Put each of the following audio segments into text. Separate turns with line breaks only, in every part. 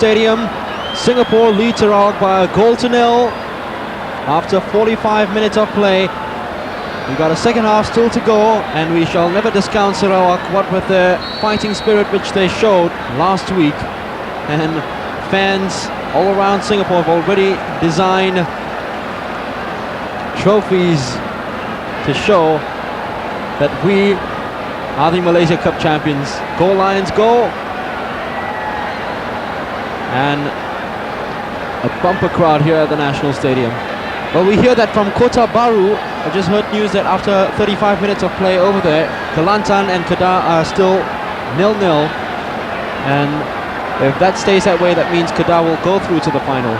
Stadium. Singapore lead Sarawak by a goal to nil after 45 minutes of play. We've got a second half still to go, and we shall never discount Sarawak, what with their fighting spirit which they showed last week. And fans all around Singapore have already designed trophies to show that we are the Malaysia Cup champions. Go Lions, go! And a bumper crowd here at the National Stadium. Well, we hear that from Kota Baru. I just heard news that after 35 minutes of play over there, Kelantan and Kedah are still 0-0. And if that stays that way, that means Kedah will go through to the final,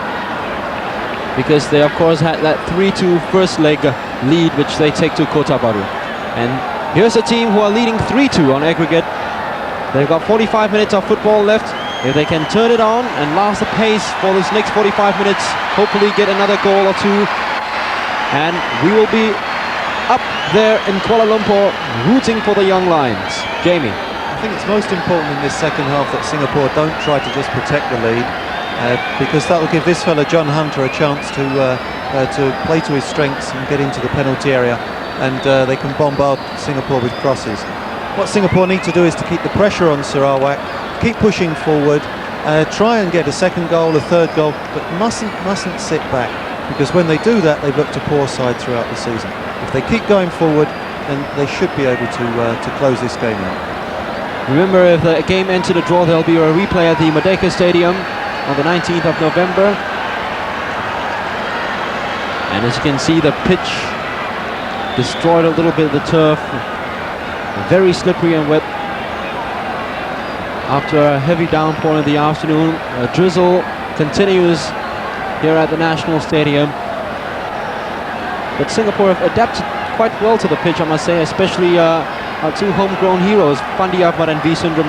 because they of course had that 3-2 first leg lead which they take to Kota Baru. And here's a team who are leading 3-2 on aggregate. They've got 45 minutes of football left. If they can turn it on and last the pace for this next 45 minutes, hopefully get another goal or two, and we will be up there in Kuala Lumpur rooting for the young Lions. Jamie.
I think it's most important in this second half that Singapore don't try to just protect the lead, because that will give this fella John Hunter a chance to play to his strengths and get into the penalty area, and they can bombard Singapore with crosses. What Singapore need to do is to keep the pressure on Sarawak, keep pushing forward, try and get a second goal, a third goal, but mustn't sit back, because when they do that, they've looked a poor side throughout the season. If they keep going forward, then they should be able to close this game out.
Remember, if the game entered a draw, there'll be a replay at the Merdeka Stadium on the 19th of November. And as you can see, the pitch destroyed a little bit of the turf, very slippery and wet after a heavy downpour in the afternoon. A drizzle continues here at the National Stadium, but Singapore have adapted quite well to the pitch, I must say, especially our two homegrown heroes, Fandi and Sundram.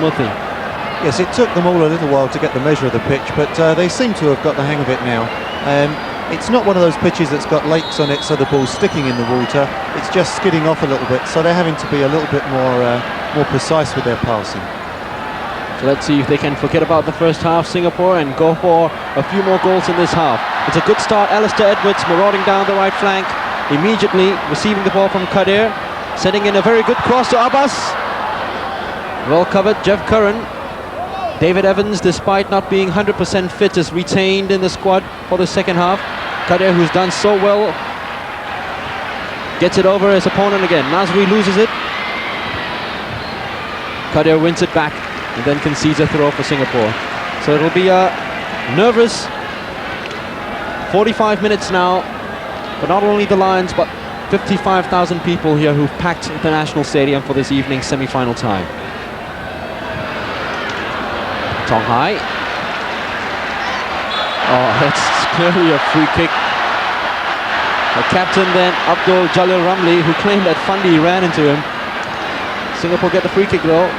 Yes, it took them all a little while to get the measure of the pitch, but they seem to have got the hang of it now. It's not one of those pitches that's got lakes on it so the ball's sticking in the water. It's just skidding off a little bit, so they're having to be a little bit more precise with their passing.
So let's see if they can forget about the first half, Singapore, and go for a few more goals in this half. It's a good start. Alistair marauding down the right flank, immediately receiving the ball from Kadir, setting in a very good cross to Abbas. Well covered, Jeff Curran. David Evans, despite not being 100% fit, is retained in the squad for the second half. Kadir, who's done so well, gets it over his opponent again. Nazri loses it. Kadir wins it back and then concedes a throw for Singapore. So it'll be a nervous 45 minutes now, but not only the Lions, but 55,000 people here who've packed the National Stadium for this evening's semi-final tie. Tong Hai. Oh, that's clearly a free kick. The captain then, Abdul Jalil Ramli, who claimed that Fandi ran into him. Singapore get the free kick though.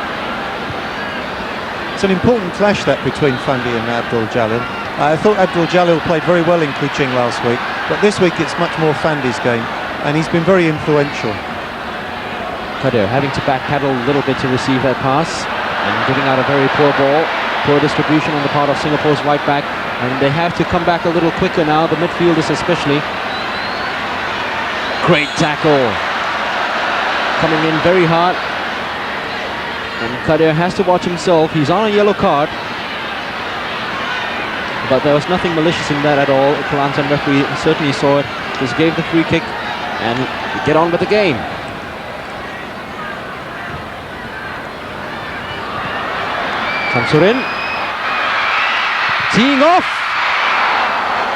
It's an important clash that between Fandi and Abdul Jalil. I thought Abdul Jalil played very well in Kuching last week, but this week it's much more Fandi's game, and he's been very influential.
Kadir having to backpedal a little bit to receive that pass, and giving out a very poor ball. Poor distribution on the part of Singapore's right back, and they have to come back a little quicker now, the midfielders especially. Great tackle, coming in very hard, and Kadir has to watch himself. He's on a yellow card, but there was nothing malicious in that at all. The Kelantan referee certainly saw it, just gave the free kick and get on with the game. Samsurin teeing off,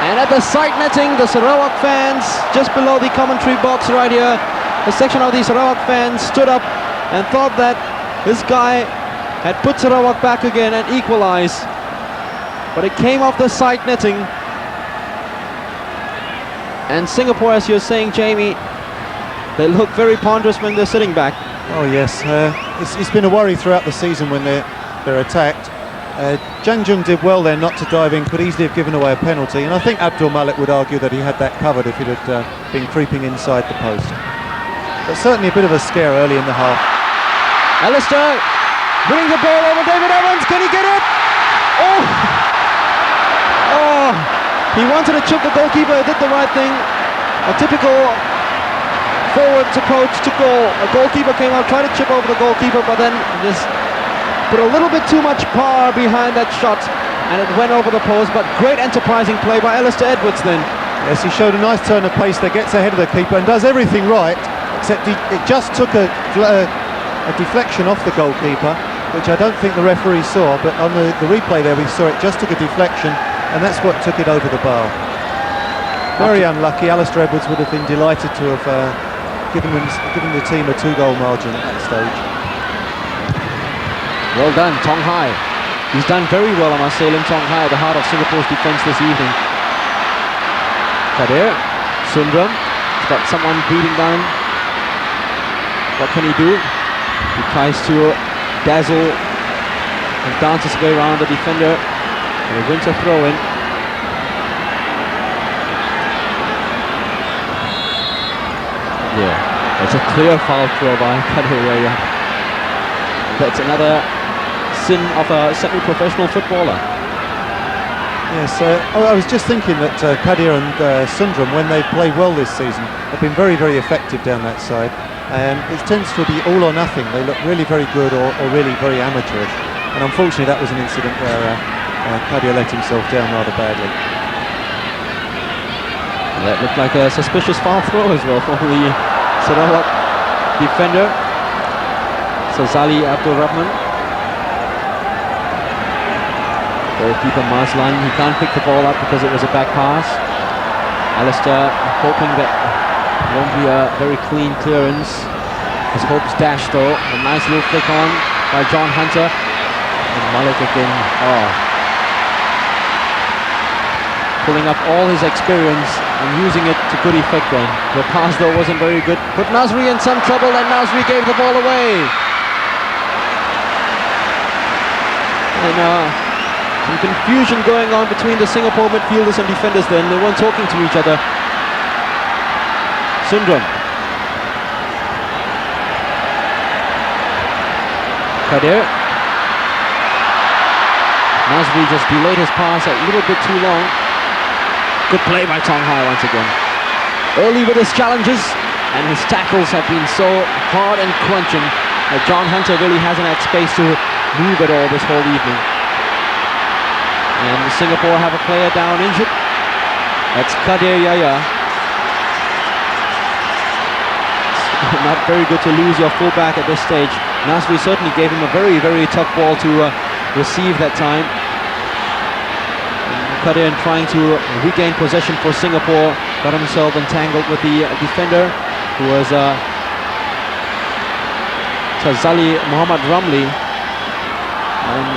and at the side netting, the Sarawak fans, just below the commentary box right here, a section of the Sarawak fans stood up and thought that this guy had put Sarawak back again and equalized, but it came off the side netting. And Singapore, as you're saying, Jamie, they look very ponderous when they're sitting back.
Oh yes, it's been a worry throughout the season when they're attacked. Jang Jung did well there not to dive in, could easily have given away a penalty, and I think Abdul Malik would argue that he had that covered if he'd had been creeping inside the post. But certainly a bit of a scare early in the half.
Alistair bringing the ball over David Evans, can he get it? Oh! He wanted to chip the goalkeeper, did the right thing. A typical forwards approach to goal. A goalkeeper came out, tried to chip over the goalkeeper, but then just put a little bit too much power behind that shot, and it went over the post. But great enterprising play by Alistair Edwards then.
Yes, he showed a nice turn of pace there, gets ahead of the keeper and does everything right, except it just took a deflection off the goalkeeper, which I don't think the referee saw, but on the replay there we saw it just took a deflection, and that's what took it over the bar. Very unlucky. Alistair Edwards would have been delighted to have given the team a 2-goal margin at that stage.
Well done, Tong Hai. He's done very well, I must say, Lim Tong Hai at the heart of Singapore's defence this evening. Kadir, Sundram, he's got someone beating down. What can he do? He tries to dazzle and dances his way around the defender, and he wins a throw-in. Yeah, it's a clear foul throw by Kadir. That's another sin of a semi-professional footballer.
Yes, I was just thinking that Kadir and Sundram, when they play well this season, have been very, very effective down that side. And it tends to be all or nothing. They look really very good or really very amateurish. And unfortunately that was an incident where Kadir let himself down rather badly.
And that looked like a suspicious foul throw as well for the Sarawak defender, Sazali Abdul Rahman. Goalkeeper Marslan, he can't pick the ball up because it was a back pass. Alistair hoping that it won't be a very clean clearance. His hopes dashed though. A nice little flick on by John Hunter. And Malik again, pulling up all his experience and using it to good effect then. The pass though wasn't very good. Put Nasri in some trouble, and Nasri gave the ball away. And some confusion going on between the Singapore midfielders and defenders then. They weren't talking to each other. Sundram. Kadir. Nasri just delayed his pass a little bit too long. Good play by Tong Hai once again. Early with his challenges, and his tackles have been so hard and crunching that John Hunter really hasn't had space to move at all this whole evening. And Singapore have a player down injured. That's Kadir Yaya. It's not very good to lose your fullback at this stage. Nasri certainly gave him a very, very tough ball to receive that time. And Kadir, trying to regain possession for Singapore, got himself entangled with the defender, who was Tazali Muhammad Ramli. And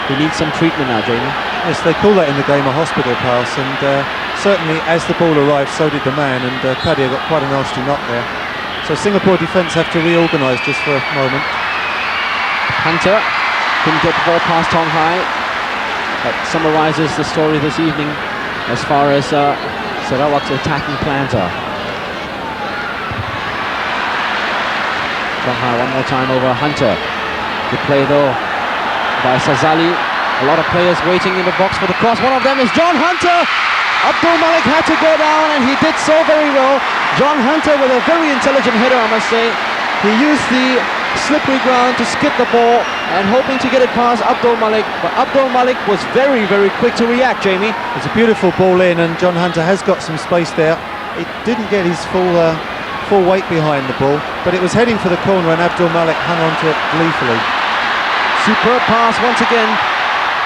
he needs some treatment now, Jamie.
Yes, they call that in the game a hospital pass, and certainly as the ball arrived so did the man, and Kadir got quite a nasty knock there. So Singapore defence have to reorganise just for a moment.
Hunter couldn't get the ball past Tong Hai. That summarises the story this evening as far as Sarawak's attacking plans are. Tong Hai one more time over Hunter. Good play though by Sazali. A lot of players waiting in the box for the cross. One of them is John Hunter. Abdul Malik had to go down, and he did so very well. John Hunter with a very intelligent header, I must say. He used the slippery ground to skip the ball and hoping to get it past Abdul Malik. But Abdul Malik was very, very quick to react, Jamie.
It's a beautiful ball in, and John Hunter has got some space there. It didn't get his full weight behind the ball, but it was heading for the corner, and Abdul Malik hung on to it gleefully.
Superb pass once again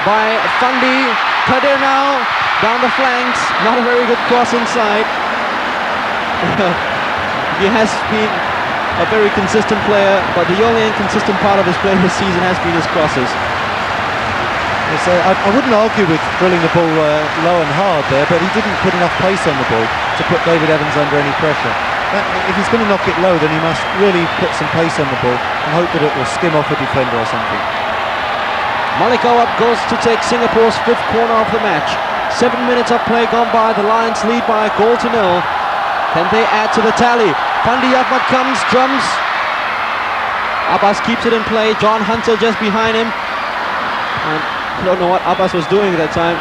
by Fandi. Kadir now down the flanks. Not a very good cross inside. He has been a very consistent player, but the only inconsistent part of his play this season has been his crosses.
Yes, I wouldn't argue with drilling the ball low and hard there, but he didn't put enough pace on the ball to put David Evans under any pressure. If he's going to knock it low, then he must really put some pace on the ball and hope that it will skim off a defender or something.
Malik Awab goes to take Singapore's 5th corner of the match. 7 minutes of play gone by. The Lions lead by a goal to nil. Can they add to the tally? Fandi Ahmad comes, drums. Abbas keeps it in play. John Hunter just behind him. And I don't know what Abbas was doing at that time.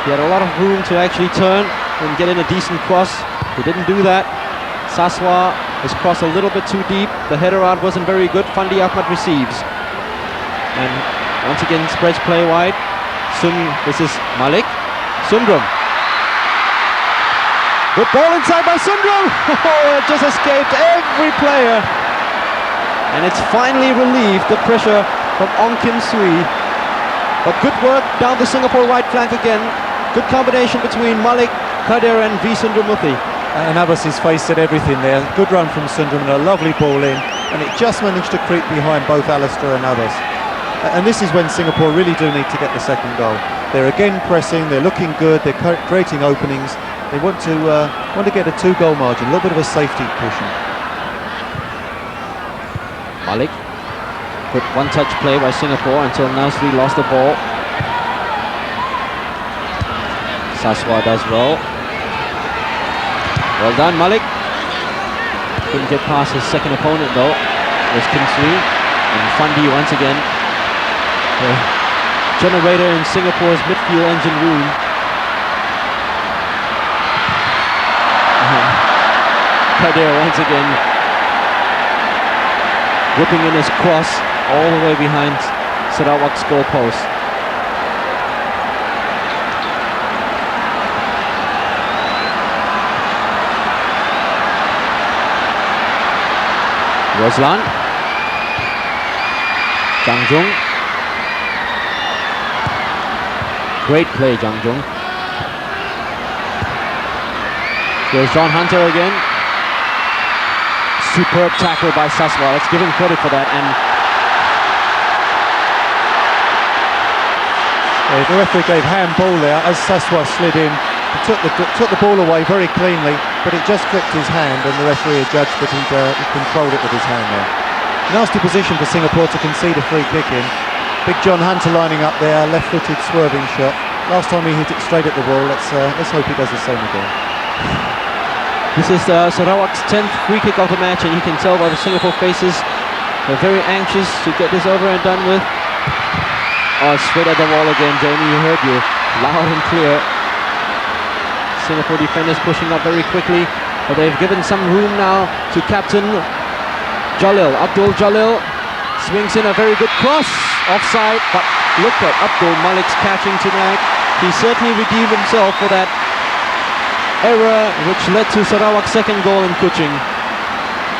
He had a lot of room to actually turn and get in a decent cross. He didn't do that. Saswa is crossed a little bit too deep. The header out wasn't very good. Fandi Ahmad receives. And once again spreads play wide. This is Malik. Sundram. Good ball inside by Sundram. Oh, it just escaped every player. And it's finally relieved the pressure from Ong Kim Sui. But good work down the Singapore right flank again. Good combination between Malik, Kadir and V. Sundramuthi.
And Abbas' face said everything there. Good run from Sundram and a lovely ball in. And it just managed to creep behind both Alistair and Abbas. And this is when Singapore really do need to get the second goal. They're again pressing, they're looking good, they're creating openings. They want to get a 2-goal margin, a little bit of a safety cushion.
Malik. Good one-touch play by Singapore until Nasri lost the ball. Saswa does well. Well done, Malik. Couldn't get past his second opponent though. It was Kim Sui. And Fandi once again. The generator in Singapore's midfield engine room. Kadir once again whipping in his cross all the way behind Sarawak's goal post. Roslan. Jang Jung. Great play, Jang Jung. Here's John Hunter again. Superb tackle by Saswa. Let's give him credit for that. And
the referee gave handball there as Saswa slid in. He took the ball away very cleanly, but it just clipped his hand, and the referee judged that he controlled it with his hand there. Nasty position for Singapore to concede a free kick in. Big John Hunter lining up there, left-footed swerving shot. Last time he hit it straight at the wall. Let's hope he does the same again.
This is Sarawak's 10th free kick of the match, and you can tell by the Singapore faces they're very anxious to get this over and done with. Oh, straight at the wall again, Jamie, you heard you. Loud and clear. Singapore defenders pushing up very quickly, but they've given some room now to captain Jalil. Abdul Jalil swings in a very good cross. Offside, but look at Abdul Malik's catching tonight. He certainly redeemed himself for that error which led to Sarawak's second goal in Kuching.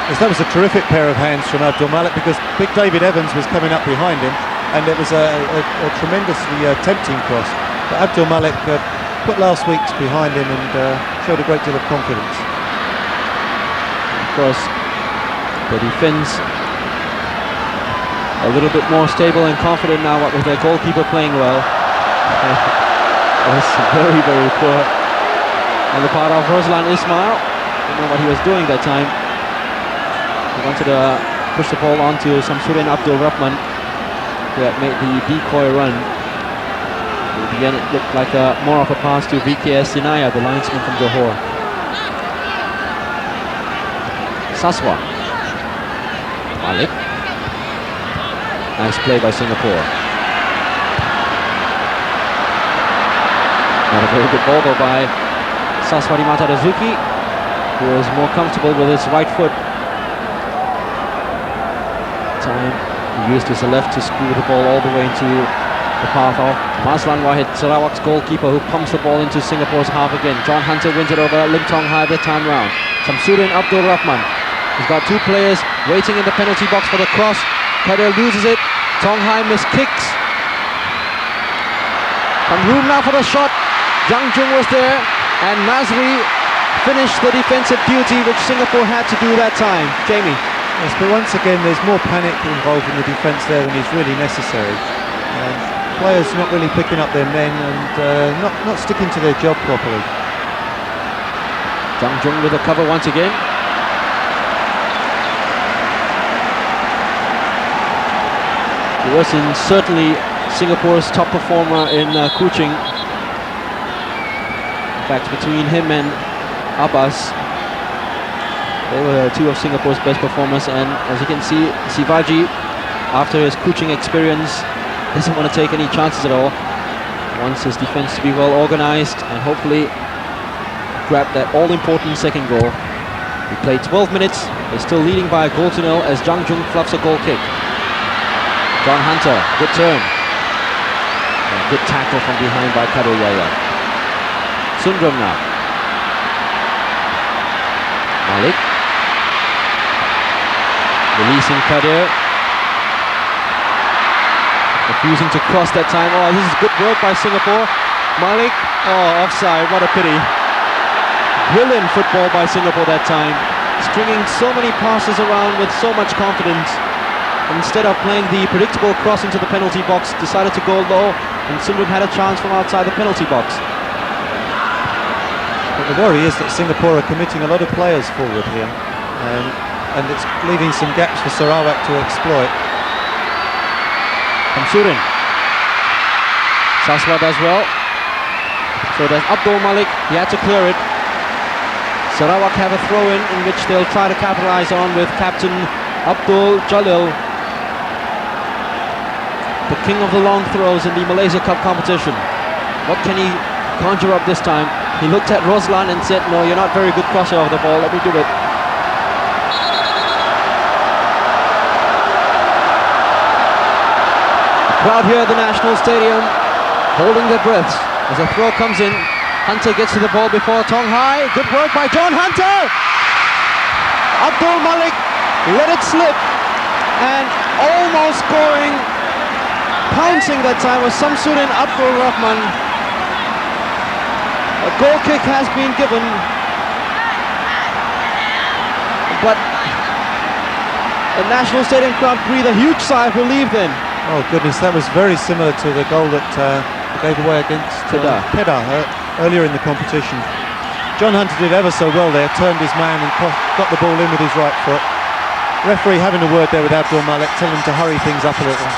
Yes, that was a terrific pair of hands from Abdul Malik, because big David Evans was coming up behind him, and it was a tremendously tempting cross. But Abdul Malik put last week's behind him and showed a great deal of confidence.
Of course, the defence a little bit more stable and confident now, what with their goalkeeper playing well. It was very, very poor on the part of Roslan Ismail. Don't know what he was doing that time. He wanted to push the ball onto Samsudin Abdul Rahman, who had made the decoy run. In the end, it looked like more of a pass to VKS Sinaya, the linesman from Johor. Saswa. Malik. Nice play by Singapore. Not a very good ball though by Saswadi Mata Dazuki, who is more comfortable with his right foot. Time he used his left to screw the ball all the way into the path of Maslan Wahid, Sarawak's goalkeeper, who pumps the ball into Singapore's half again. John Hunter wins it over Lim Tong Hai that time round. Samsudin Abdul Rahman. He's got two players waiting in the penalty box for the cross. Kadir loses it. Tong Hai missed kicks. Some room now for the shot. Jang Jung was there, and Nasri finished the defensive duty which Singapore had to do that time. Jamie.
Yes, but once again there's more panic involved in the defence there than is really necessary. Players not really picking up their men and not sticking to their job properly.
Jang Jung with a cover once again. He was certainly Singapore's top performer in Kuching. In fact, between him and Abbas, they were two of Singapore's best performers. And as you can see, Sivaji, after his Kuching experience, doesn't want to take any chances at all. wants his defense to be well organized and hopefully grab that all-important second goal. We played 12 minutes. They're still leading by a goal to nil as Jang Jung fluffs a goal kick. John Hunter, good turn. And a good tackle from behind by Kadir Yaya. Sundram now. Malik. Releasing Kadir. Refusing to cross that time. Oh, this is good work by Singapore. Malik. Oh, offside. What a pity. Brilliant football by Singapore that time. Stringing so many passes around with so much confidence. Instead of playing the predictable cross into the penalty box, decided to go low, and Sundram had a chance from outside the penalty box.
But the worry is that Singapore are committing a lot of players forward here, and it's leaving some gaps for Sarawak to exploit.
Shamsuddin. Saswa does well. So there's Abdul Malik. He had to clear it. Sarawak have a throw-in which they'll try to capitalize on with captain Abdul Jalil, the king of the long throws in the Malaysia Cup competition. What can he conjure up this time? He looked at Roslan and said, no, you're not very good crosser of the ball, let me do it. The crowd here at the National Stadium holding their breaths as a throw comes in. Hunter gets to the ball before Tong Hai. Good work by John Hunter! Abdul Malik let it slip and almost scoring. Pouncing that time was Shamsuddin Abdul Rahman. A goal kick has been given, but the National Stadium crowd breathed a huge sigh of relief then.
Oh goodness, that was very similar to the goal that gave away against Kedah earlier in the competition. John Hunter did ever so well there, turned his man and got the ball in with his right foot. Referee having a word there with Abdul Malik, telling him to hurry things up a little.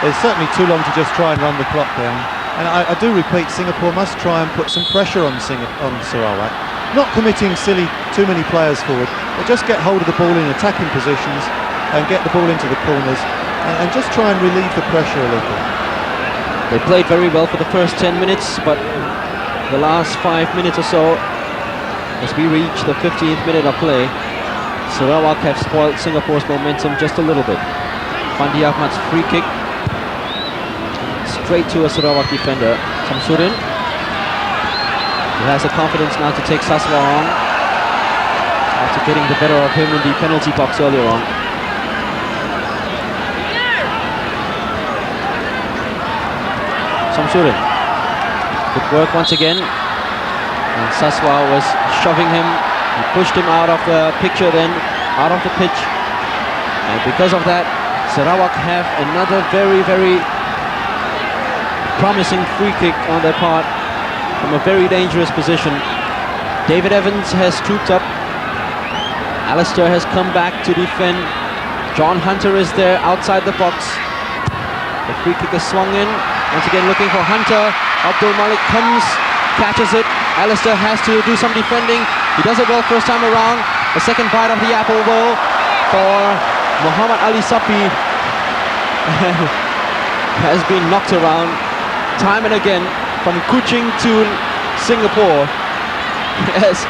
It's certainly too long to just try and run the clock down. And I do repeat, Singapore must try and put some pressure on Sarawak. Not committing too many players forward, but just get hold of the ball in attacking positions and get the ball into the corners and just try and relieve the pressure a little.
They played very well for the first 10 minutes, but the last 5 minutes or so, as we reach the 15th minute of play, Sarawak have spoiled Singapore's momentum just a little bit. Fandi Ahmad's free kick, straight to a Sarawak defender, Shamsuddin. He has the confidence now to take Saswa on after getting the better of him in the penalty box earlier on. Shamsuddin. Good work once again. And Saswa was shoving him. He pushed him out of the picture then, out of the pitch. And because of that, Sarawak have another very, very promising free kick on their part from a very dangerous position. David Evans has trooped up. Alistair has come back to defend. John Hunter is there outside the box. The free kick is swung in. Once again looking for Hunter. Abdul Malik comes, catches it. Alistair has to do some defending. He does it well first time around. The second bite of the apple though for Muhammad Ali Sapi has been knocked around time and again from Kuching to Singapore. Has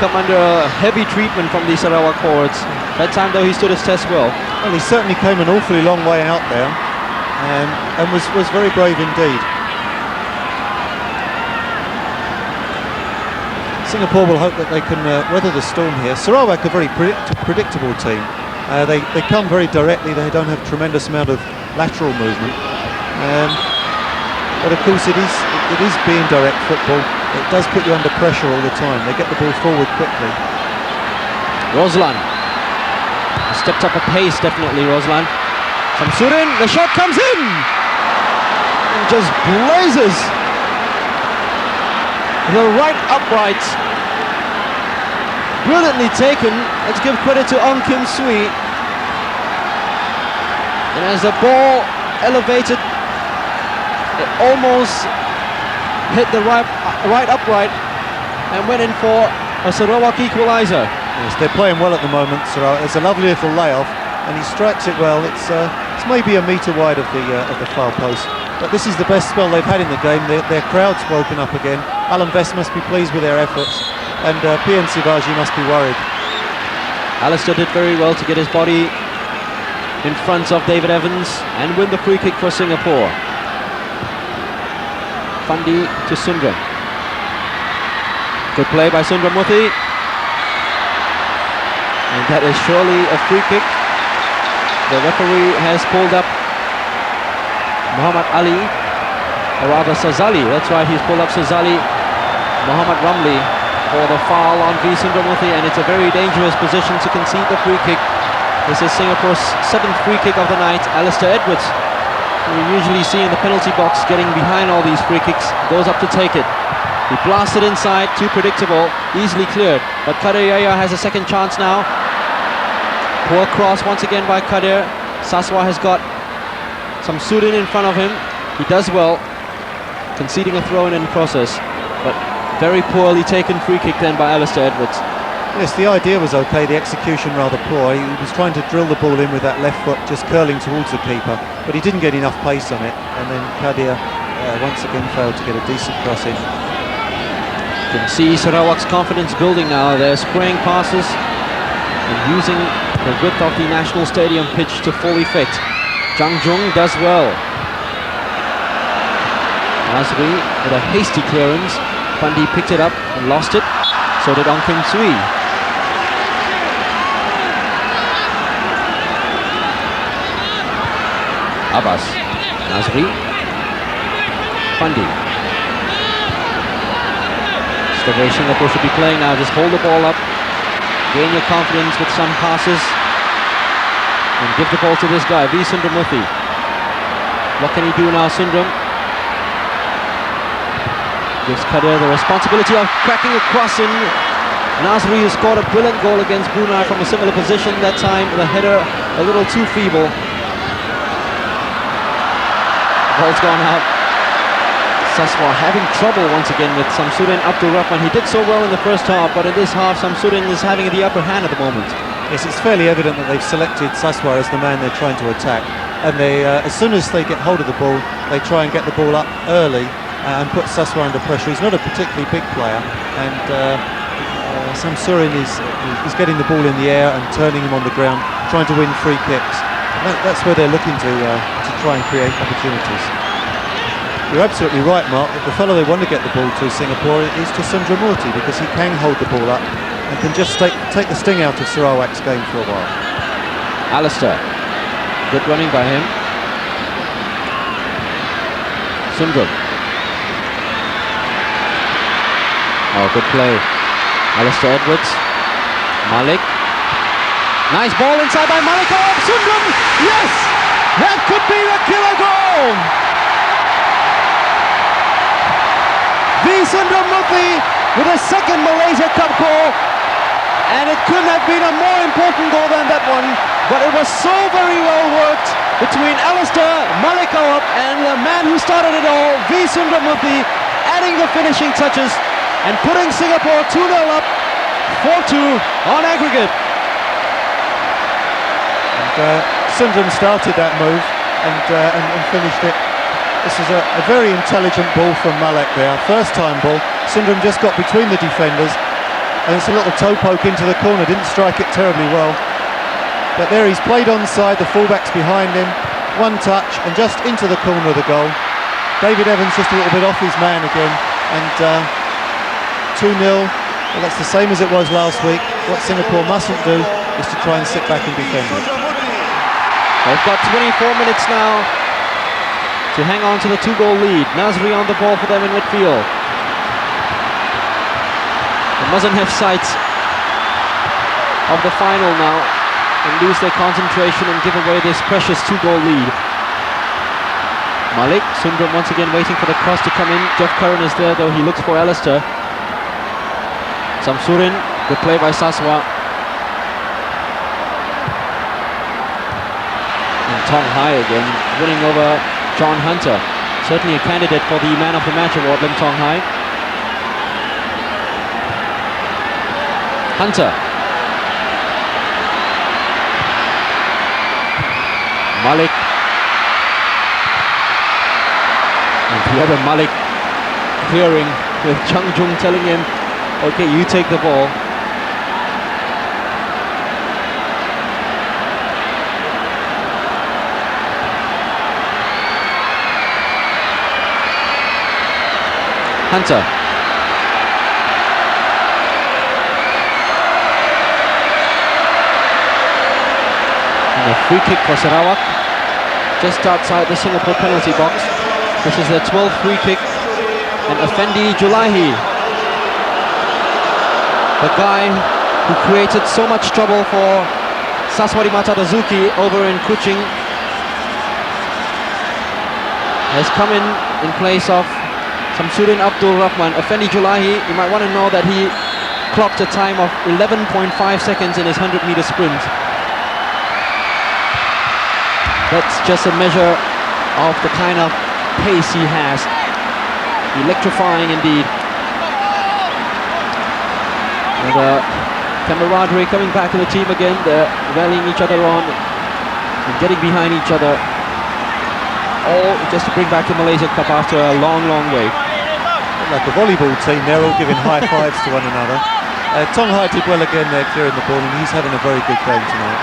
come under a heavy treatment from the Sarawak forwards. That time though he stood his test well.
Well, he certainly came an awfully long way out there and was very brave indeed. Singapore will hope that they can weather the storm here. Sarawak are a very predictable team. They come very directly. They don't have a tremendous amount of lateral movement. But of course it is being direct football. It does put you under pressure all the time. They get the ball forward quickly.
Roslan stepped up a pace, definitely Roslan. Shamsuddin, the shot comes in and just blazes the right upright. Brilliantly taken. Let's give credit to Ong Kim Sui. And as the ball elevated, it almost hit the right upright and went in for a Sarawak equaliser.
Yes, they're playing well at the moment, Sarawak. It's a lovely little layoff, and he strikes it well. It's maybe a metre wide of the far post. but this is the best spell they've had in the game. Their crowd's woken up again. Alan Best must be pleased with their efforts, and PN Sivaji must be worried.
Alistair did very well to get his body in front of David Evans and win the free kick for Singapore. Fandi to Sundram. Good play by Sundram-Murthy. And that is surely a free kick. The referee has pulled up Muhammad Ali, or rather Sazali. That's right, he's pulled up Sazali, Muhammad Ramli, for the foul on V. Sundram-Murthy, and it's a very dangerous position to concede the free kick. This is Singapore's 7th free kick of the night. Alistair Edwards, who we usually see in the penalty box getting behind all these free kicks, goes up to take it. He blasted inside, too predictable, easily cleared. But Kadir Yahya has a second chance now. Poor cross once again by Kadir. Saswa has got Samsudin in front of him. He does well, conceding a throw-in in process. But very poorly taken free kick then by Alistair Edwards.
Yes, the idea was okay, the execution rather poor. He was trying to drill the ball in with that left foot, just curling towards the keeper, but he didn't get enough pace on it, and then Kadir once again failed to get a decent cross in.
You can see Sarawak's confidence building now. They're spraying passes and using the width of the National Stadium pitch to full effect. Jang Jung does well. Nazri with a hasty clearance. Fandi picked it up and lost it. So did Ong Kim Sui. Abbas, Nazri, Fandi. It's the way Singapore should be playing now. Just hold the ball up, gain your confidence with some passes, and give the ball to this guy, V. Sundram-Murthy. What can he do now, Sundram? Gives Kadir the responsibility of cracking a cross in. Nazri has scored a brilliant goal against Brunei from a similar position. That time the header a little too feeble. Ball's gone out. Saswa having trouble once again with Samsudin Abdul Rahman. He did so well in the first half, but in this half Samsudin is having the upper hand at the moment.
Yes, it's fairly evident that they've selected Saswa as the man they're trying to attack, and they, as soon as they get hold of the ball, they try and get the ball up early and put Saswa under pressure. He's not a particularly big player, and Samsudin is getting the ball in the air and turning him on the ground, trying to win free kicks. That's where they're looking to try and create opportunities. You're absolutely right, Mark, that the fellow they want to get the ball to, Singapore, is to Sundram-Murthy, because he can hold the ball up and can just take the sting out of Sarawak's game for a while.
Alistair, good running by him. Sundram. Oh, good play. Alistair Edwards. Malik. Nice ball inside by Malik. Oh, Sundram! Yes! That could be the killer goal! V. Sundram-Murthy with a second Malaysia Cup goal, and it couldn't have been a more important goal than that one, but it was so very well worked between Alistair, Malik Awab, and the man who started it all, V. Sundram-Murthy, adding the finishing touches and putting Singapore 2-0 up, 4-2 on aggregate.
And Sundram started that move and finished it. This is a very intelligent ball from Malik there, first time ball. Sundram just got between the defenders, and it's a little toe poke into the corner, didn't strike it terribly well. But there he's played onside, the fullback's behind him, one touch and just into the corner of the goal. David Evans just a little bit off his man again, and 2-0, well, that's the same as it was last week. What Singapore mustn't do is to try and sit back and defend it.
They've got 24 minutes now to hang on to the 2-goal lead. Nazri on the ball for them in midfield. They mustn't have sight of the final now and lose their concentration and give away this precious 2-goal lead. Malik, Sundram once again waiting for the cross to come in. Jeff Curran is there, though he looks for Alistair. Samsudin, good play by Saswa. And Tong Hai again, winning over John Hunter. Certainly a candidate for the Man of the Match award, Lim Tong Hai. Hunter. Malik. Webber Malik clearing with Chung Jung telling him, okay, you take the ball. Hunter. And a free kick for Sarawak, just outside the Singapore penalty box, which is their 12th free kick. And Effendi Julaihi, the guy who created so much trouble for Saswadi Matadazuki over in Kuching, has come in place of Samsudin Abdul Rahman. Effendi Julaihi, you might want to know that he clocked a time of 11.5 seconds in his 100-meter sprint. That's just a measure of the kind of pace he has. Electrifying indeed. And camaraderie coming back to the team again. They're rallying each other on and getting behind each other, all just to bring back the Malaysia Cup after a long wait.
Like a volleyball team, they're all giving high fives to one another. Tong Hai did well again there, clearing the ball, and he's having a very good game tonight.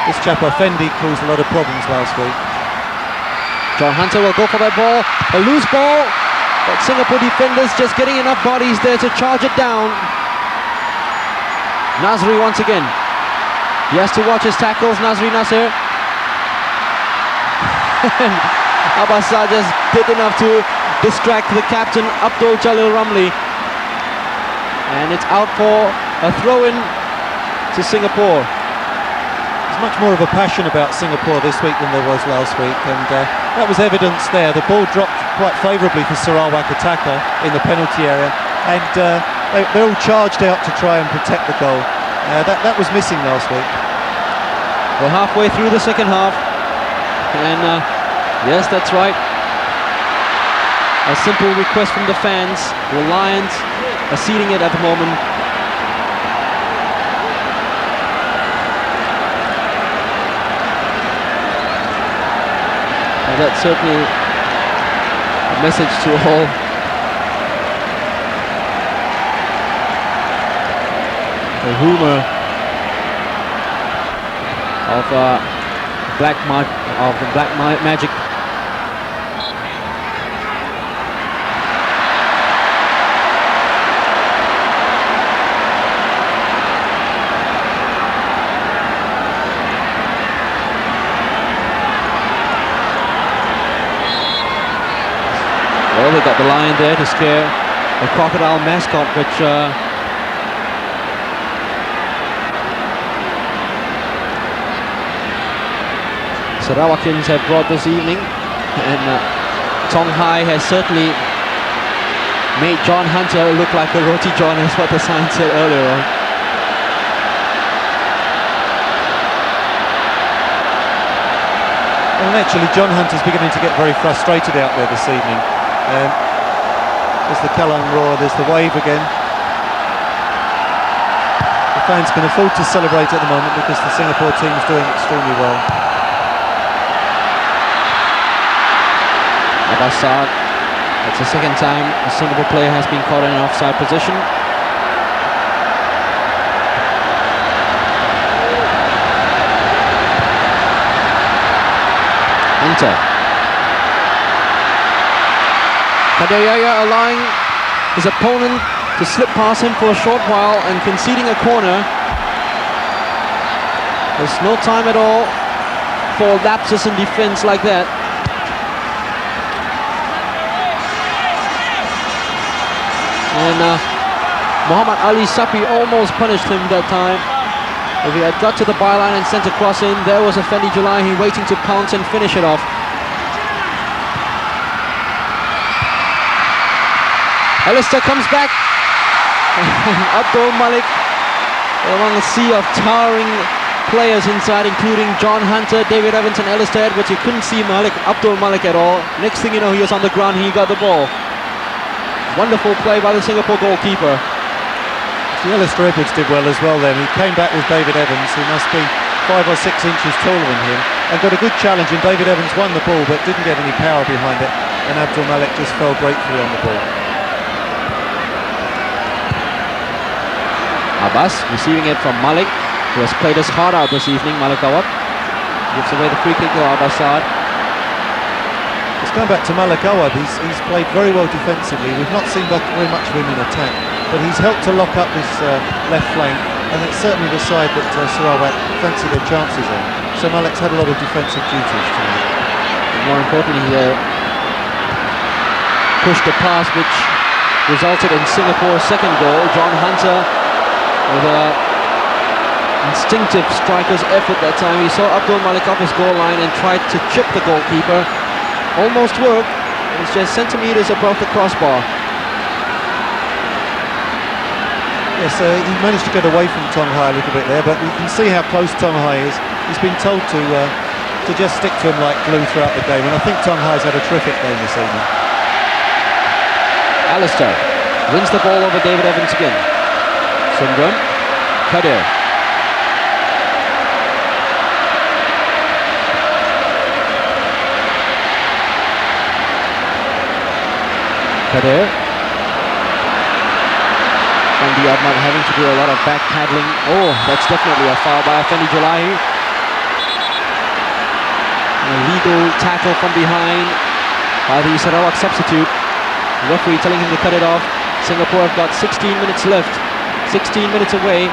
This chap Effendi caused a lot of problems last week.
John Hunter will go for that ball, a loose ball, but Singapore defenders just getting enough bodies there to charge it down. Nazri once again, he has to watch his tackles. Nazri Nasir. Abbas just did enough to distract the captain Abdul Jalil Ramli, and it's out for a throw-in to Singapore.
There's much more of a passion about Singapore this week than there was last week, and that was evidenced there. The ball dropped quite favourably for Sarawak attacker in the penalty area, and they're all charged out to try and protect the goal. That was missing last week.
We're halfway through the second half, and yes, that's right. A simple request from the fans. The Lions are sealing it at the moment. And that's certainly a message to all. The rumour of the black magic. Well, they got the lion there to scare the crocodile mascot, which Sarawakins have brought this evening, and Tong Hai has certainly made John Hunter look like a roti john, is what the sign said earlier on.
Well, actually, John Hunter's beginning to get very frustrated out there this evening. There's the Kalang roar, there's the wave again. The fans can afford to celebrate at the moment because the Singapore team's doing extremely well.
Abbas Saad, it's the second time a Singapore player has been caught in an offside position. Hunter. Kadayaya allowing his opponent to slip past him for a short while and conceding a corner. There's no time at all for lapses in defense like that. And Muhammad Ali Sapi almost punished him that time. If he had got to the byline and sent a cross in, there was Effendi Julaihi waiting to pounce and finish it off. Alistair comes back. Abdul Malik among a sea of towering players inside, including John Hunter, David Evans and Alistair Edwards. You couldn't see Abdul Malik at all. Next thing you know, he was on the ground, he got the ball. Wonderful play by the Singapore goalkeeper.
Alistair Edwards did well as well then. He came back with David Evans, who must be 5 or 6 inches taller than him, and got a good challenge, and David Evans won the ball but didn't get any power behind it. and Abdul Malik just fell gratefully on the ball.
Abbas receiving it from Malik, who has played his heart out this evening. Malik Awad gives away the free kick to Abbas Saad.
Let's go back to Malik Awad. He's played very well defensively. We've not seen very much of him in attack, but he's helped to lock up this left flank, and it's certainly the side that Sarawak fancy their chances on. So Malik's had a lot of defensive duties tonight.
More importantly, he pushed a pass which resulted in Singapore's second goal. John Hunter with an instinctive striker's effort that time. He saw Abdul Malik off his goal line and tried to chip the goalkeeper. Almost worked. It was just centimetres above the crossbar.
Yes, he managed to get away from Tong Hai a little bit there, but you can see how close Tong Hai is. He's been told to just stick to him like glue throughout the game, and I think Tong Hai's had a terrific game this evening.
Alistair wins the ball over David Evans again. Sundram, Kadir. Kadir. Fandi not having to do a lot of back paddling. Oh, that's definitely a foul by Fandi Julahi. An illegal tackle from behind by the Sarawak substitute. The referee telling him to cut it off. Singapore have got 16 minutes left. 16 minutes away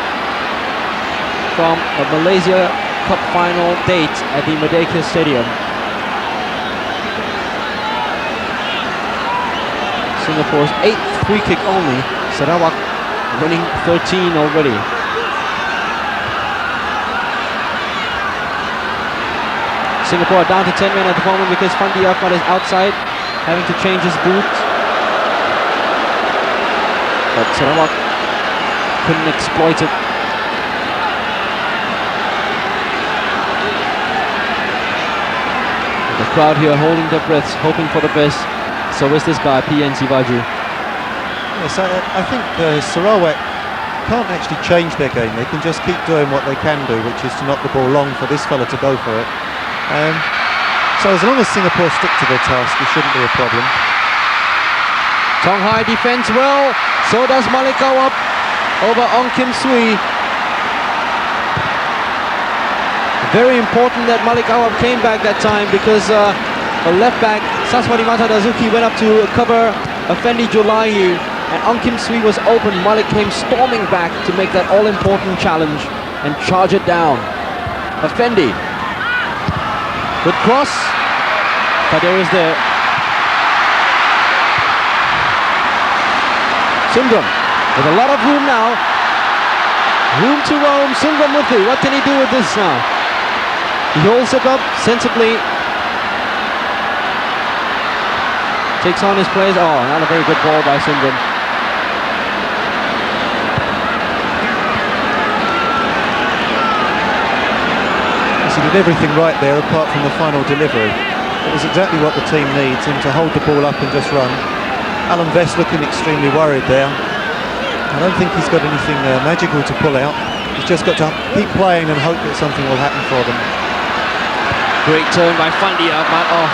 from a Malaysia Cup final date at the Merdeka Stadium. Singapore's 8th free kick only. Sarawak winning 13 already. Singapore are down to 10 men at the moment because Fandi Ahmad is outside, having to change his boots. But Sarawak couldn't exploit it. The crowd here holding their breaths, hoping for the best. So is this guy, PN Sivaju.
Yes, I think Sarawak can't actually change their game. They can just keep doing what they can do, which is to knock the ball long for this fella to go for it. So as long as Singapore stick to their task, it shouldn't be a problem.
Tong Hai defends well, so does Malik Awab over Ong Kim Sui. Very important that Malik Awab came back that time because the left back Saswati Mata Dazuki went up to cover Effendi Julahi, and Ong Kim Sui was open. Malik came storming back to make that all-important challenge and charge it down. Effendi, good cross. Kadir is there. Sundram with a lot of room now. Room to roam. Sundram Murthy. What can he do with this now? He holds it up sensibly. Takes on his players. Oh, not a very good ball by Sundram.
Yes, he did everything right there apart from the final delivery. It was exactly what the team needs, him to hold the ball up and just run. Alan Vest looking extremely worried there. I don't think he's got anything magical to pull out. He's just got to keep playing and hope that something will happen for them.
Great turn by Fandi Ahmad. Oh,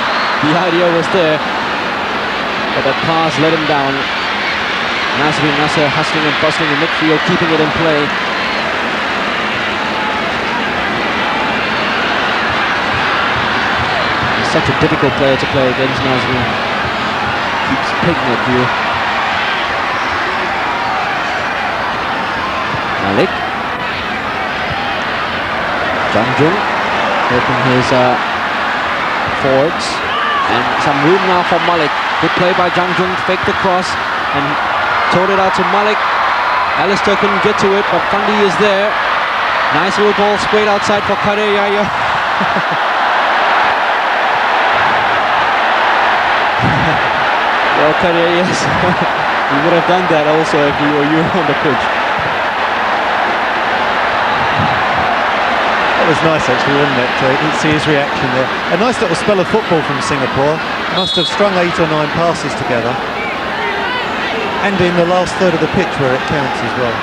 the idea was there, but that pass let him down. Nazrin Nasser hustling and bustling in midfield, keeping it in play. He's such a difficult player to play against, Nazrin. Keeps picking at you. Malik. Jung Jung helping his forwards. And some room now for Malik. Good play by Jung Jung to fake the cross and towed it out to Malik. Alistair couldn't get to it, but Fandi is there. Nice little ball sprayed outside for Kadir Yahya. Well, Kadir, yes. We would have done that also if we were you on the pitch.
That was nice actually, wasn't it? You see his reaction there. A nice little spell of football from Singapore. Must have strung 8 or 9 passes together. And in the last third of the pitch where it counts as well.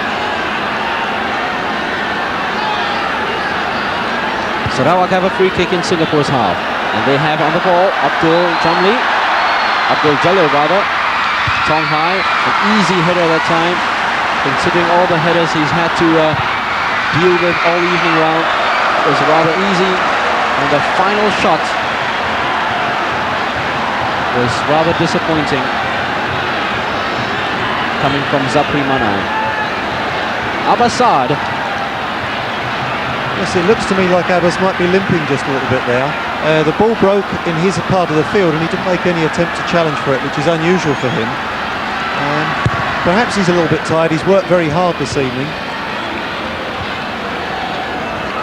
Sarawak have a free kick in Singapore's half. And they have on the ball Abdul Jamli. Abdul Jalil rather. Tong Hai, an easy header that time, considering all the headers he's had to deal with all evening round. It was rather easy, and the final shot was rather disappointing, coming from Zapri Manai. Abbas.
Yes, it looks to me like Abbas might be limping just a little bit there. The ball broke in his part of the field and he didn't make any attempt to challenge for it, which is unusual for him. Perhaps he's a little bit tired. He's worked very hard this evening.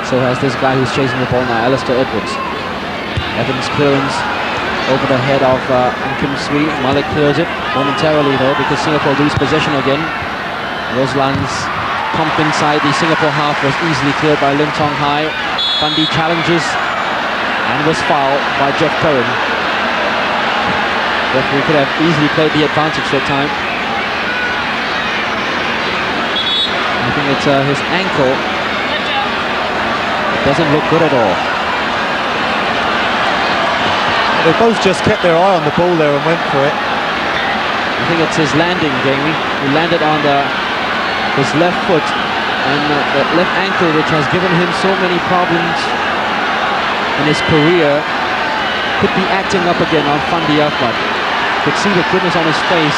So has this guy who's chasing the ball now, Alistair Edwards. Evans clearance over the head of Kim Sui. Malik clears it momentarily though, because Singapore lose possession again. Roslan's pumped inside the Singapore half was easily cleared by Lim Tong Hai. Fandi challenges and was fouled by Jeff Curran. Referee could have easily played the advantage that time. I think it's his ankle. It doesn't look good at all.
They both just kept their eye on the ball there and went for it.
I think it's his landing, Jamie. He landed on his left foot, and that left ankle, which has given him so many problems in his career, could be acting up again on Fandi Ahmad. Could see the goodness on his face.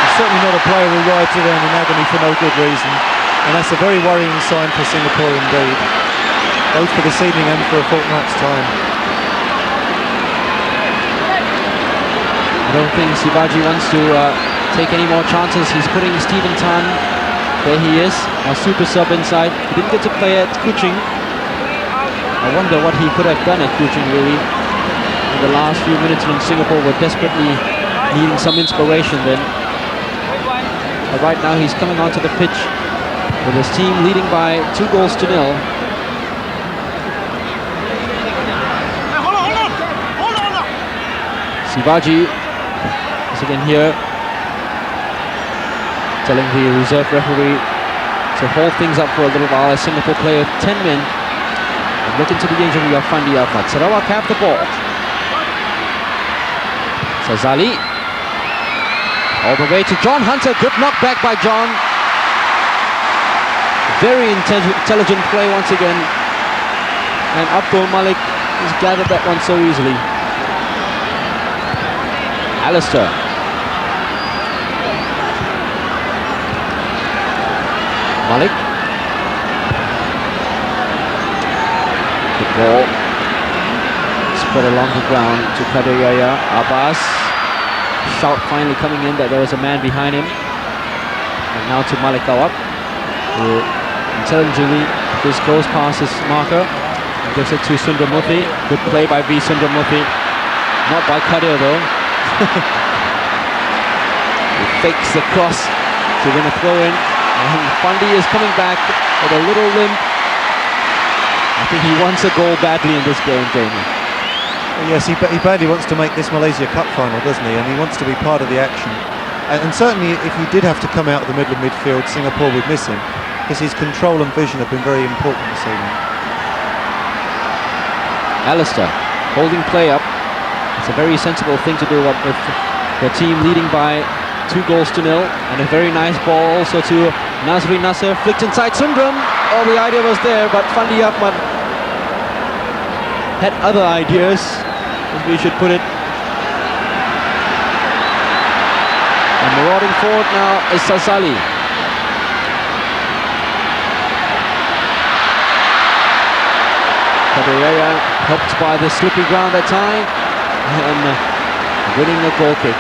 He's certainly not a player who rides around in agony for no good reason, and that's a very worrying sign for Singapore indeed, both for this evening and for a fortnight's time.
I don't think Sivaji wants to take any more chances. He's putting Stephen Tan, there he is, our super sub inside. He didn't get to play at Kuching. I wonder what he could have done at Kuching really in the last few minutes when Singapore were desperately needing some inspiration then. But right now he's coming onto the pitch with his team leading by 2-0. Sivaji is again here, telling the reserve referee to hold things up for a little while as Singapore play with 10 men and look into the injury of Fandi Ahmad. Sarawak have the ball. Sazali all the way to John Hunter. Good knockback by John. Very intelligent play once again, and Abdul Malik has gathered that one so easily. Alistair. Malik. The ball spread along the ground to Untitled. Shout finally coming in that there was a man behind him. And now to Malik Awab, who intelligently just goes past his marker and gives it to Sundram. Good play by V. Sundram. Not by Kadir though. He fakes the cross to win a throw in, and Fandi is coming back with a little limp. I think he wants a goal badly in this game, Jamie.
Yes, he badly wants to make this Malaysia Cup final, doesn't he? And he wants to be part of the action. And certainly if he did have to come out of the middle of midfield, Singapore would miss him, because his control and vision have been very important this evening.
Alistair holding play up. It's a very sensible thing to do with the team leading by 2-0, and a very nice ball also to Nazri Nasser, flicked inside Sundram. Oh, the idea was there, but Fandi Ahmad had other ideas, as we should put it. And marauding forward now is Sazali. Kadiraya helped by the slippery ground that time, and winning a goal kick.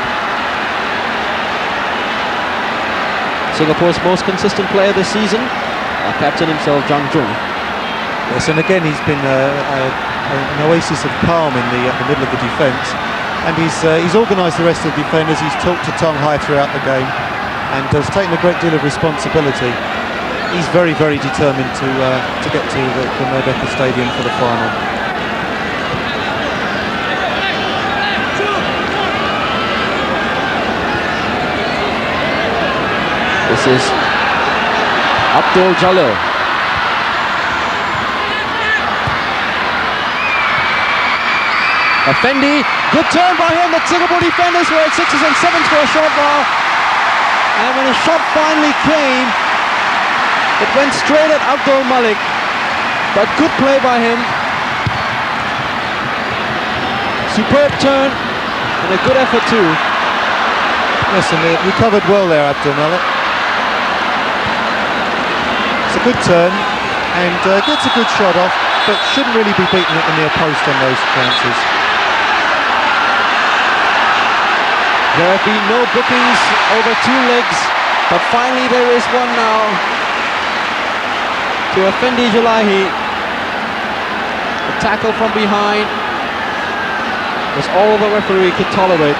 Singapore's most consistent player this season, our captain himself, Jang Jung.
Yes, and again he's been an oasis of calm in the middle of the defence, and he's organised the rest of the defenders. He's talked to Tong Hai throughout the game, and has taken a great deal of responsibility. He's very, very determined to get to the Merdeka Stadium for the final.
This is Abdul Jalil. Fandi, good turn by him, but Singapore defenders were at 6s and 7s for a short while. And when his shot finally came, it went straight at Abdul Malik. But good play by him. Superb turn and a good effort too.
Yes, and he recovered well there, Abdul Malik. It's a good turn and gets a good shot off, but shouldn't really be beaten at the near post on those chances.
There have been no bookings over 2 legs, but finally there is one now to Effendi Jalahi. A tackle from behind was all the referee could tolerate.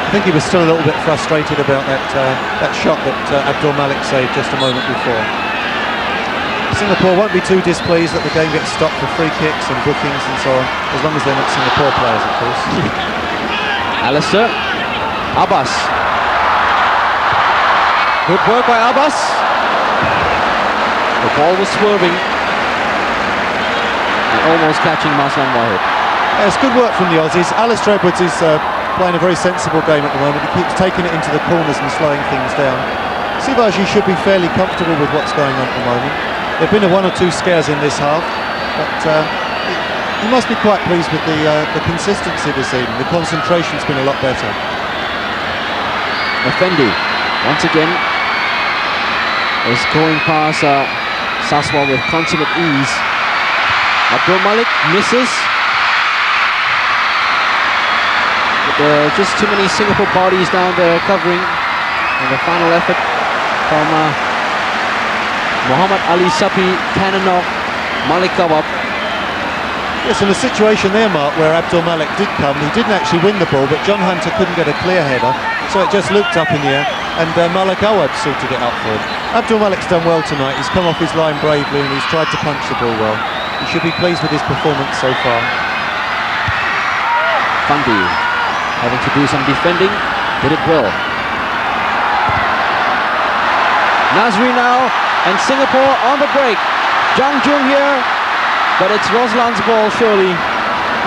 I think he was still a little bit frustrated about that shot that Abdul Malik saved just a moment before. Singapore won't be too displeased that the game gets stopped for free kicks and bookings and so on, as long as they're not Singapore players, of course.
Alistair, Abbas. Good work by Abbas. The ball was swerving and almost catching Maslan Wahid.
Yeah, it's good work from the Aussies. Alistair Edwards is playing a very sensible game at the moment. He keeps taking it into the corners and slowing things down. Sivaji should be fairly comfortable with what's going on at the moment. There have been 1 or 2 scares in this half, but he must be quite pleased with the consistency this evening. The concentration's been a lot better.
Effendi, once again, is going past Saswa with consummate ease. Abdul Malik misses. But there are just too many Singapore bodies down there covering. And the final effort from Muhammad Ali Sapi, cannon off Malik Kawab.
Yes, in the situation there, Mark, where Abdul Malik did come, he didn't actually win the ball, but John Hunter couldn't get a clear header, so it just looped up in the air, and Malik Awad sorted it out for him. Abdul Malik's done well tonight. He's come off his line bravely and he's tried to punch the ball well. He should be pleased with his performance so far.
Fandi having to do some defending, did it well. Nazri now, and Singapore on the break. Jang Jung here, but it's Roslan's ball surely.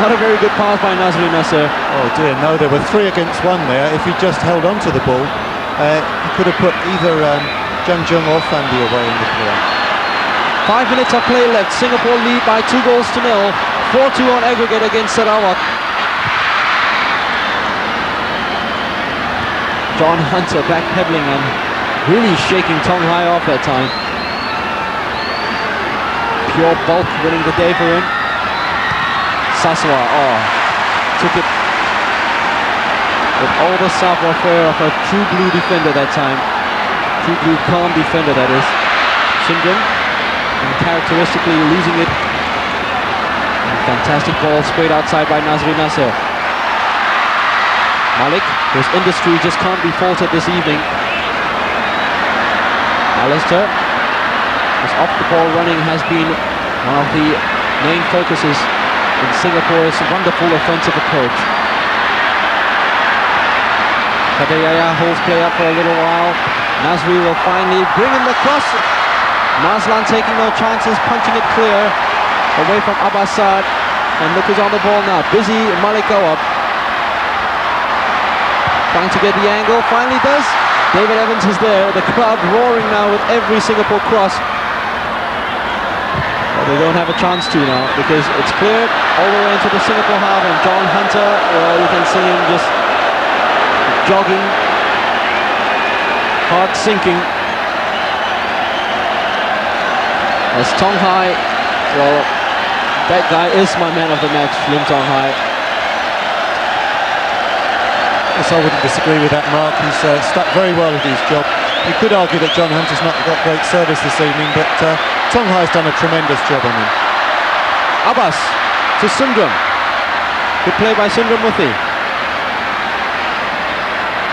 Not a very good pass by Nazri Nasser.
Oh dear, no, there were 3 against 1 there. If he just held on to the ball, he could have put either Jang Jung or Fandi away in the clear.
5 minutes of play left. Singapore lead by 2 goals to 0. 4-2 on aggregate against Sarawak. John Hunter backpedaling and really shaking Tong Hai off that time. Pure bulk winning the day for him. Saswa, took it with all the savoir-faire of a true blue defender that time. True blue calm defender, that is. Sundram, uncharacteristically losing it. And fantastic ball sprayed outside by Nazri Nasser. Malik, whose industry just can't be faulted this evening. Alistair, his off-the-ball running has been one of the main focuses in Singapore's wonderful offensive approach. Kadayaya holds play up for a little while. Nazri will finally bring in the cross. Maslan taking no chances, punching it clear away from Abbas Saad. And look who's on the ball now. Busy Malik Awab. Trying to get the angle, finally does. David Evans is there, the crowd roaring now with every Singapore cross. Well, they don't have a chance to now because it's cleared all the way into the Singapore half, and John Hunter, well, you can see him just jogging, heart sinking. As Tong Hai, well, that guy is my man of the match, Lim Tong Hai.
Yes, I wouldn't disagree with that, Mark. He's stuck very well at his job. You could argue that John Hunter's not got great service this evening, but Tong Hai's done a tremendous job on him.
Abbas to Sundram. Good play by Sundram Muthi.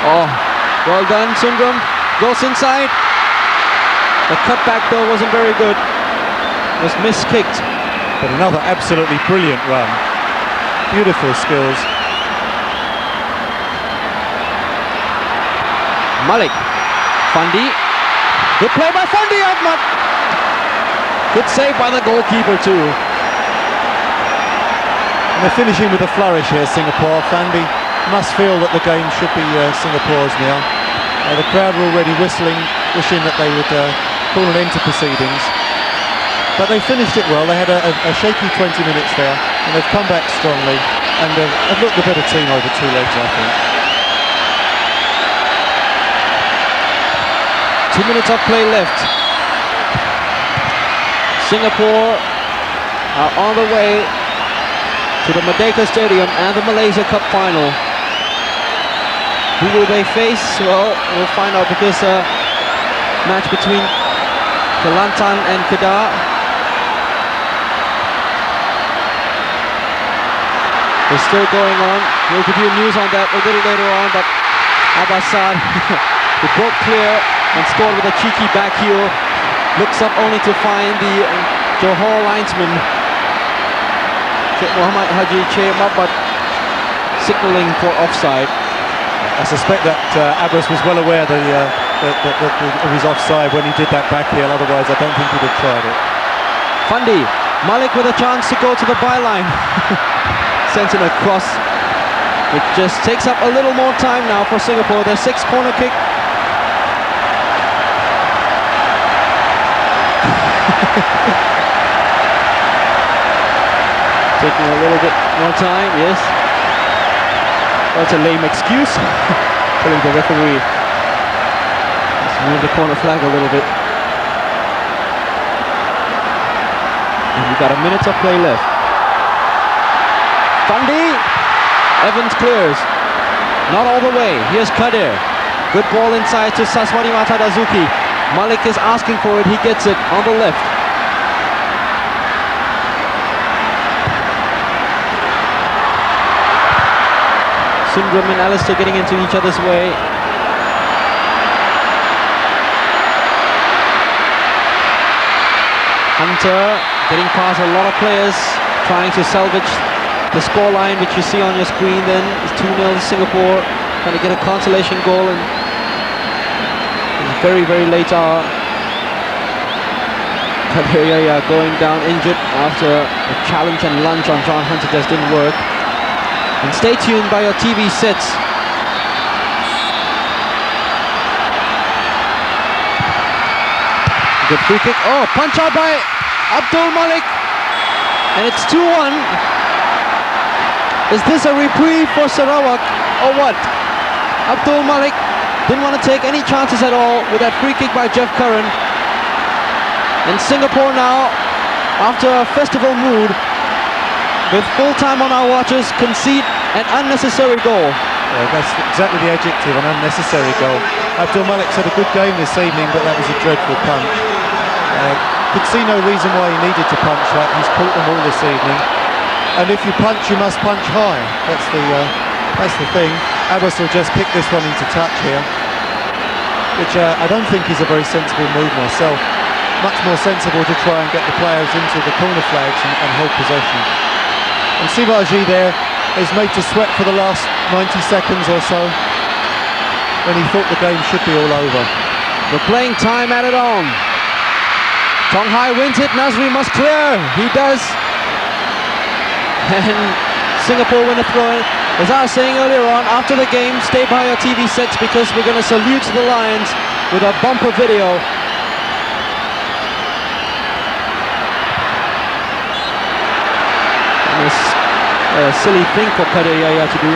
Oh, well done, Sundram. Goes inside. The cutback though wasn't very good. Was miskicked.
But another absolutely brilliant run. Beautiful skills.
Malik, Fandi, good play by Fandi Ahmad. Good save by the goalkeeper too.
they're finishing with a flourish here, Singapore. Fandi must feel that the game should be Singapore's now. The crowd were already whistling, wishing that they would call an end to proceedings. But they finished it well. They had a shaky 20 minutes there, and they've come back strongly, and have looked the better team over 2 legs, I think.
2 minutes of play left. Singapore are on the way to the Merdeka Stadium and the Malaysia Cup final. Who will they face? Well, we'll find out, because match between Kelantan and Kedah is still going on. We'll give you news on that a little later on, but Abbas Saad, who broke clear and scored with a cheeky back heel, looks up only to find the Johor linesman Sheikh Muhammad Haji Che Mabat signalling for offside.
I suspect that Abbas was well aware that he was offside when he did that back heel, otherwise I don't think he'd have tried it.
Fandi, Malik with a chance to go to the byline. Sent in a cross, which just takes up a little more time now for Singapore. Their 6th corner kick. Taking a little bit more time, yes. That's a lame excuse. Telling the referee, let's move the corner flag a little bit. And we've got a minute of play left. Fandi, Evans clears, not all the way. Here's Kadir, good ball inside to Saswani Matadazuki. Malik is asking for it, he gets it on the left. Sundram and Alistair getting into each other's way. Hunter getting past a lot of players, trying to salvage the scoreline, which you see on your screen. Then is 2-0 Singapore, trying to get a consolation goal in a very, very late hour. Kadir going down injured after a challenge and lunge on John Hunter just didn't work. And stay tuned by your TV sets. Good free kick. Oh, punch out by Abdul Malik, and it's 2-1. Is this a reprieve for Sarawak or what? Abdul Malik didn't want to take any chances at all with that free kick by Jeff Curran. And Singapore now, after a festival mood, with full time on our watches, concede an unnecessary goal.
Yeah, that's exactly the adjective, an unnecessary goal. Abdul Malik's had a good game this evening, but that was a dreadful punch. Could see no reason why he needed to punch that. He's caught them all this evening. And if you punch, you must punch high. That's the thing. Abbas will just kick this one into touch here, which I don't think is a very sensible move myself. Much more sensible to try and get the players into the corner flags and hold possession. And Sivaji there is made to sweat for the last 90 seconds or so, when he thought the game should be all over.
We're playing time added on. Tong Hai wins it, Nazri must clear. He does. And Singapore win a throw-in. As I was saying earlier on, after the game, stay by your TV sets, because we're going to salute the Lions with a bumper video. And it's a silly thing for Kadir Yahya to do.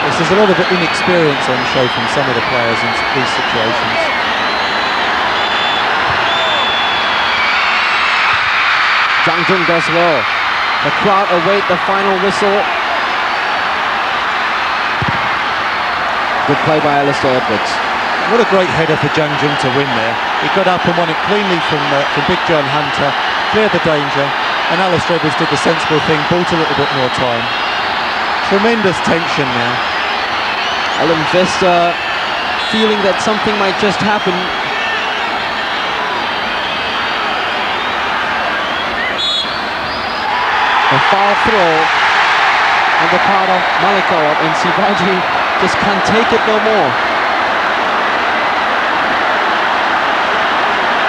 Yes, there's a lot of inexperience on show from some of the players in these situations.
Zhang Jun does well. The crowd await the final whistle. Good play by Alistair Edwards.
What a great header for Zhang Jun to win there. He got up and won it cleanly from Big John Hunter, cleared the danger, and Alistair Edwards did the sensible thing, bought a little bit more time. Tremendous tension now.
Alan Vesta feeling that something might just happen. A foul throw on the part of Malikawab, and Sivaji just can't take it no more.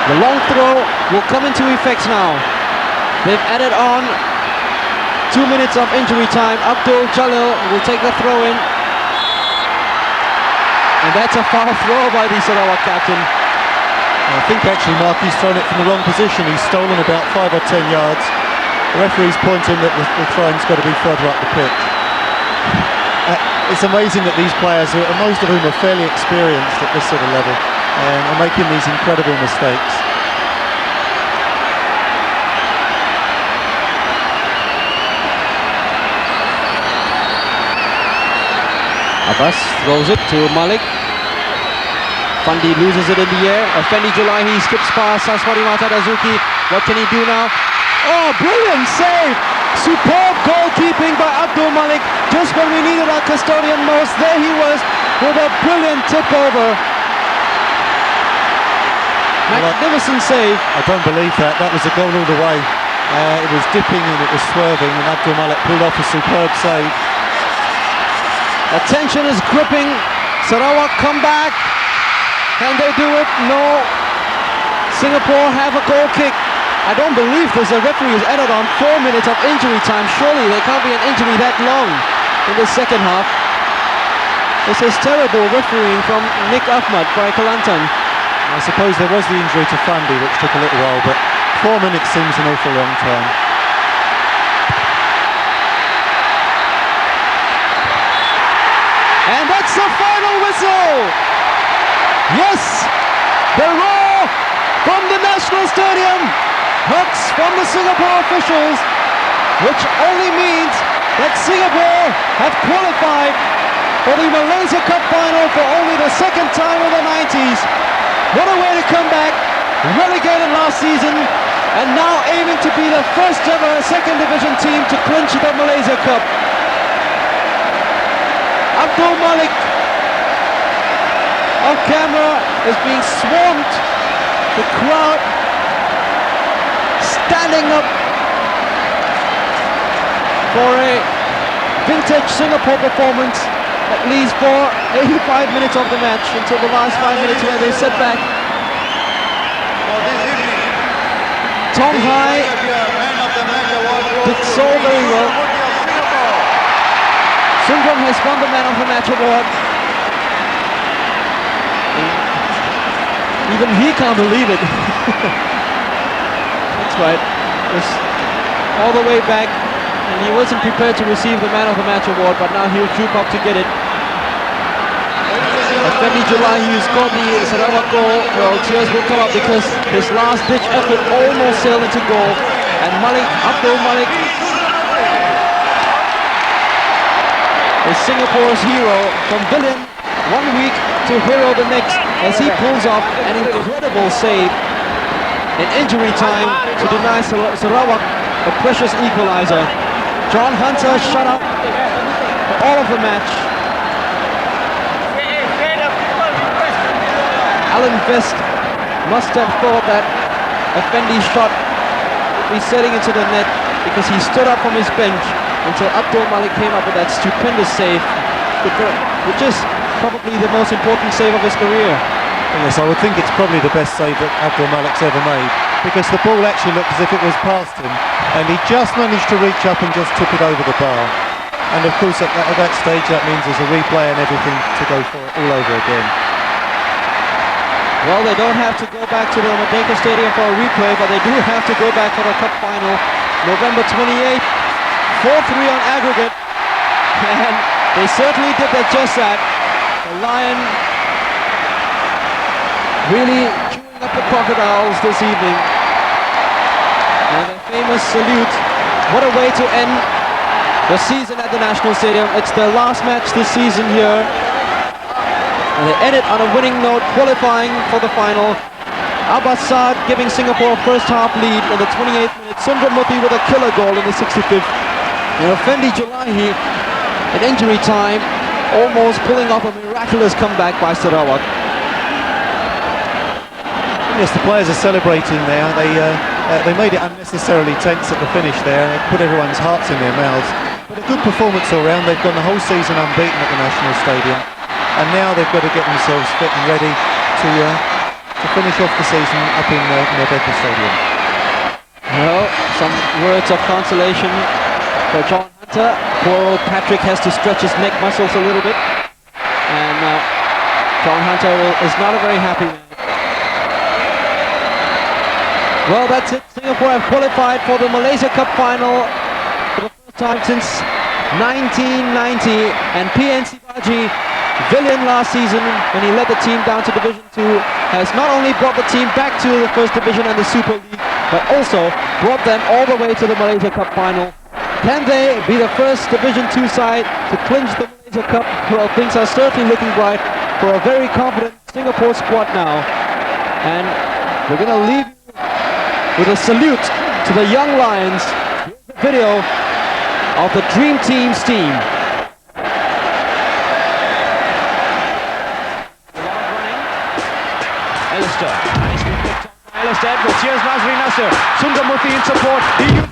The long throw will come into effect now. They've added on 2 minutes of injury time. Abdul Jalil will take the throw in. And that's a foul throw by the Sarawak captain.
I think actually Marky's thrown it from the wrong position. He's stolen about 5 or 10 yards. The referee's pointing that the throwing's got to be further up the pitch. It's amazing that these players, most of whom are fairly experienced at this sort of level, are making these incredible mistakes.
Abbas throws it to Malik. Fandi loses it in the air. Fendi Julai, he skips past Saswari Matadazuki. What can he do now? Oh, brilliant save! Superb goalkeeping by Abdul Malik. Just when we needed our custodian most, there he was with a brilliant tip over. Magnificent save.
I don't believe that. That was a goal all the way. It was dipping and it was swerving, and Abdul Malik pulled off a superb save.
Attention is gripping. Sarawak come back. Can they do it? No. Singapore have a goal kick. I don't believe this. The referee has added on 4 minutes of injury time. Surely there can't be an injury that long in the second half. This is terrible refereeing from Nick Ahmad by Kelantan.
I suppose there was the injury to Fandi, which took a little while, but 4 minutes seems an awful long time.
And that's the final whistle! Yes! The roar from the National Stadium hooks from the Singapore officials, which only means that Singapore have qualified for the Malaysia Cup final for only the second time in the 90s. What a way to come back, relegated last season, and now aiming to be the first ever second division team to clinch the Malaysia Cup. Abdul Malik off camera is being swamped. The crowd standing up for a vintage Singapore performance, at least for 85 minutes of the match, until the last 5 minutes where they sit back. Tong Hai did so very well. Sundram has won the Man of the Match award. Even he can't believe it. That's right. It's all the way back, and he wasn't prepared to receive the Man of the Match award, but now he'll troop up to get it. Fendi Julai, he scored the Sarawak goal. Well, tears will come up because his last-ditch effort almost sailed into goal. And Malik, Abdul Malik, is Singapore's hero, from villain 1 week to hero the next, as he pulls off an incredible save in injury time to deny Sarawak a precious equalizer. John Hunter shut up for all of the match. Alan Vest must have thought that a Fendi shot would be setting into the net, because he stood up from his bench until Abdul Malik came up with that stupendous save, which is probably the most important save of his career.
Yes, I would think it's probably the best save that Abdul Malik's ever made, because the ball actually looked as if it was past him, and he just managed to reach up and just tip it over the bar. And of course at that stage that means there's a replay and everything to go for it all over again.
Well, they don't have to go back to the Merdeka Stadium for a replay, but they do have to go back for the cup final, November 28th, 4-3 on aggregate, and they certainly did just that. The Lion really chewing up the crocodiles this evening, and a famous salute. What a way to end the season at the National Stadium. It's their last match this season here, and they end it on a winning note, qualifying for the final. Abbas Saad giving Singapore a first half lead in the 28th minute. Sundram with a killer goal in the 65th. Fendi Julai in injury time, almost pulling off a miraculous comeback by Sarawak.
Yes, the players are celebrating now. They made it unnecessarily tense at the finish there. They put everyone's hearts in their mouths. But a good performance all round. They've gone the whole season unbeaten at the National Stadium, and now they've got to get themselves fit and ready to finish off the season up in Merdeka Stadium.
Well, some words of consolation for John Hunter. Poor old Patrick has to stretch his neck muscles a little bit. And John Hunter is not a very happy man. Well, that's it. Singapore have qualified for the Malaysia Cup final for the first time since 1990. And PNC Baji, villain last season when he led the team down to Division 2, has not only brought the team back to the First Division and the Super League, but also brought them all the way to the Malaysia Cup final. Can they be the first Division 2 side to clinch the Malaysia Cup? Well, things are certainly looking bright for a very confident Singapore squad now. And we're going to leave you with a salute to the young Lions. Here's the video of the Dream Team's team. Alistair, nicely picked up by Alistair. Here's Nazri Nasser. Sundram in support.